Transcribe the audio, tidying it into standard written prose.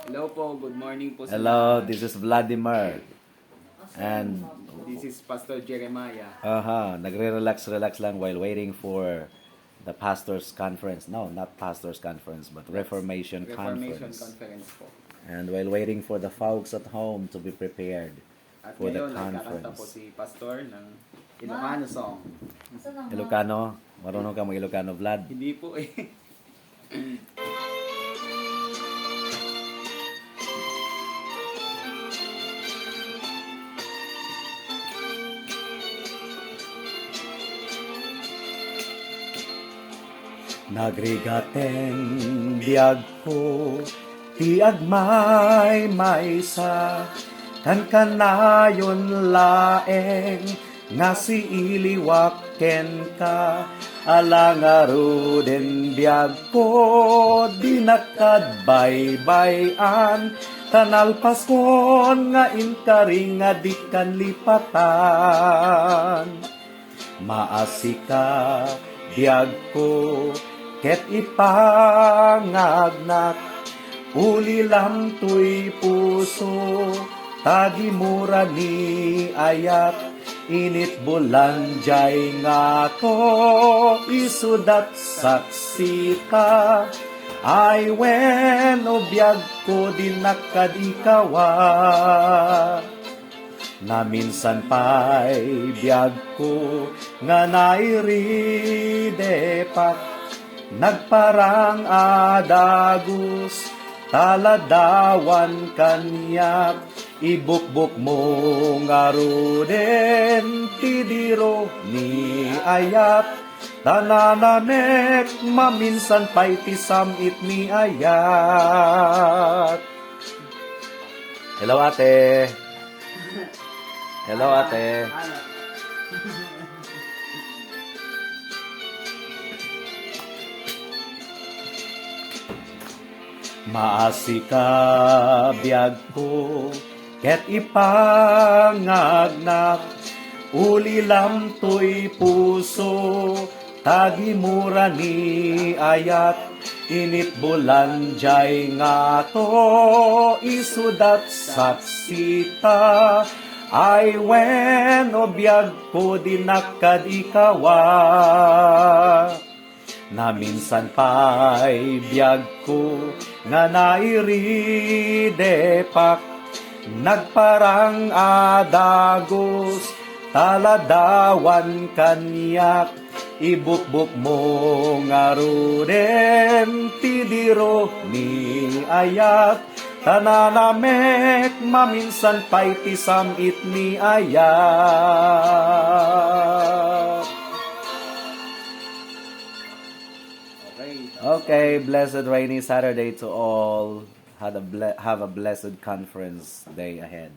Hello po, good morning po sa Hello, lahat. this is Vladimir. And This is Pastor Jeremiah. nagre-relax lang while waiting for the pastor's conference. No, not pastor's conference, but Reformation Reformation conference. Conference po. And while waiting for the folks at home to be prepared At for the ngayon, nagkakanta po conference. si Pastor ng Ilocano song. Ilocano? Marunong ka mag-Ilocano, Vlad? Hindi po eh. Nagrigateng biyag ko, ti agmay maysa, kan kanayon laeng, nga si iliwaken ka, alangaro den biyag ko, di nakadbaybayan, tanalpas kon nga inkari nga di kan lipatan. Maasika biyag ko, ket ipangagnak, ulilam tuy puso, tagi mura ni ayat, init bulan jay nga to, isudat saksita, ay wen o biyag ko din nakadikawa. Na minsan pa'y biyag ko nga nairidepak, nagparang adagus, taladawan kanyak, ibukbuk mo nga ruden, ti Diro Ni Ayat, tananamek, maminsan pa'y tisamit ni Ayat. Hello, ate. Hello, ate. Maasika biyag ko, ket ipangagnak, ulilam to'y puso, tagi mura ni ayat, init bulan jay nga to, isudat saksita, ay wen o biyag ko din nakadikawa. Na minsan pa'y biyag ko nga nairidepak, nagparang adagos, taladawan kanyak, ibukbuk mo nga ruden, ti Diro Ni Ayat, tananamek, maminsan pa'y tisamit ni ayat. Okay, blessed rainy Saturday to all. Have a blessed conference day ahead.